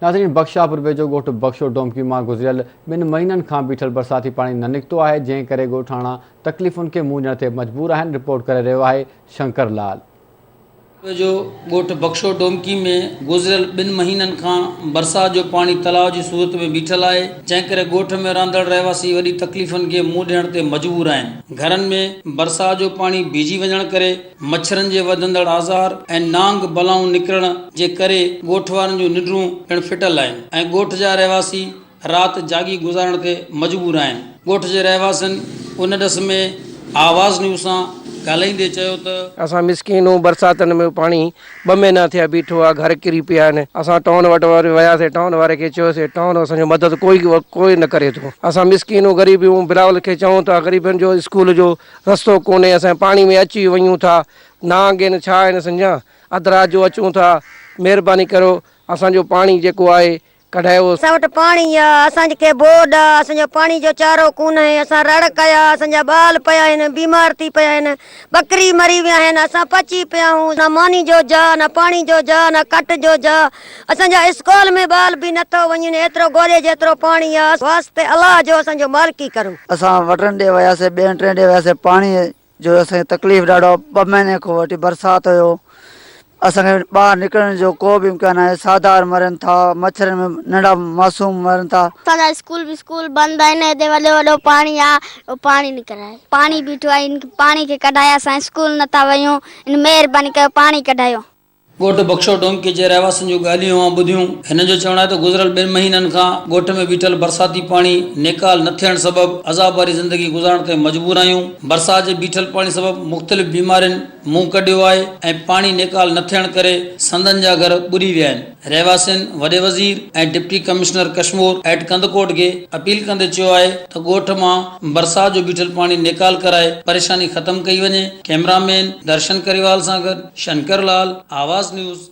नाज़रीन, बख्शापुर वेझो ॻोठु बख्शो डोमकी मां गुज़िरियल 2 महीननि खां बीठल बरसाती पाणी न निकितो आहे, जंहिं करे ॻोठाणा तकलीफ़ुनि खे मुंहुं ॾियण ते मजबूर आहिनि। रिपोर्ट करे रहियो आहे शंकर लाल। जो ॻोठ बख्शो डोमकी में गुज़िरियल 2 महीननि खां बरसात जो पानी तलाव जी सूरत में बीठल आहे, जंहिं करे ॻोठ में रहंदड़ रहवासी वॾी तकलीफ़ुनि खे मुंहुं ॾियण ते मजबूर आहिनि। घरनि में बरसात जो पानी बीजी वञण करे मच्छरनि जे वधंदड़ आज़ार ऐं नांग बलाऊं निकिरण जे करे ॻोठ वारनि जूं निंडरूं पिणु फिटल आहिनि ऐं ॻोठ जा रहवासी राति जागी गुज़ारण ते मजबूर आहिनि। ॻोठ जे रहवासियुनि उन ॾस में आवाज़ न्यूज़ सां ॻाल्हाईंदे चयो त असां मिसकिनूं बरसातनि में पानी 2 महीना थिया बीठो आहे, घर किरी पिया आहिनि। असां टाउन वटि वियासीं, टाउन वारे खे चयोसीं, टाउन असांजो मदद कोई न करे थो। असां मिसकिनूं ग़रीबियूं बिलावल खे चऊं था, ग़रीबनि जो स्कूल जो रस्तो कोन्हे, असां पाणी में अची वञूं था, नांग आहिनि छा आहिनि असांजा, अधु राति जो अचूं था। महिरबानी करो असांजो पाणी जेको आहे कढायो। असां वटि पाणी आहे, असांखे बोड आहे, असांजो पाणी जो चारो कोन आहे। असां रड़ कया, असांजा ॿाल पिया आहिनि, बीमार थी पिया आहिनि, बकरी मरी विया आहिनि, असां पची पिया आहियूं। न मानी जो जा, न पाणी जो जा, न कट जो जा। असांजा स्कूल में ॿाल बि नथो वञनि, एतिरो ॻोल्हे जेतिरो पाणी आहे। वास्ते अलाह जो असांजो मालिकी करो। असां वटनि ॾे वियासीं, 2-3 ॾे वियासीं, पाणी जो असांखे तकलीफ़ ॾाढो 2 महीने खां वठी बरसाति हुयो। असांखे ॿाहिरि निकिरण जो को बि इम्कान आहे। साधार मरनि था, मच्छरनि में नंढा मासूम मरनि था। असांजा स्कूल बंदि आहिनि, हेॾे वॾो पाणी आहे, पाणी निकिराए, पाणी बीठो आहे, इन पाणी खे कढाए, असां स्कूल नथा वञूं, इन महिरबानी कयो पाणी कढायो। ॻोठ बख्शो डोमकी जे रहवासियुनि जूं ॻाल्हियूं ॿुधियूं। हिन जो चवणु आहे त गुज़िरियल 2 महीननि खां ॻोठ में बीठल बरसाती पाणी निकाल न थियण सबबि अज़ाब वारी ज़िंदगी गुज़ारण ते मजबूर आहियूं। बरसात जे बीठल पाणी सबबि मुख़्तलिफ़ बीमारियुनि मुंहुं कढियो आहे ऐं पाणी निकाल न थियण करे संदनि जा घर ॿुॾी विया आहिनि। रहवासियुनि वॾे वज़ीर ऐं deputy commissioner Kashmore at Kandhkot खे अपील कंदे चयो आहे त ॻोठ मां बरसात जो बीठल पाणी निकाल कराए परेशानी ख़तमु कई वञे। कैमरामैन दर्शन करीवाल सां गॾु शंकर लाल, आवाज़ न्यूज़।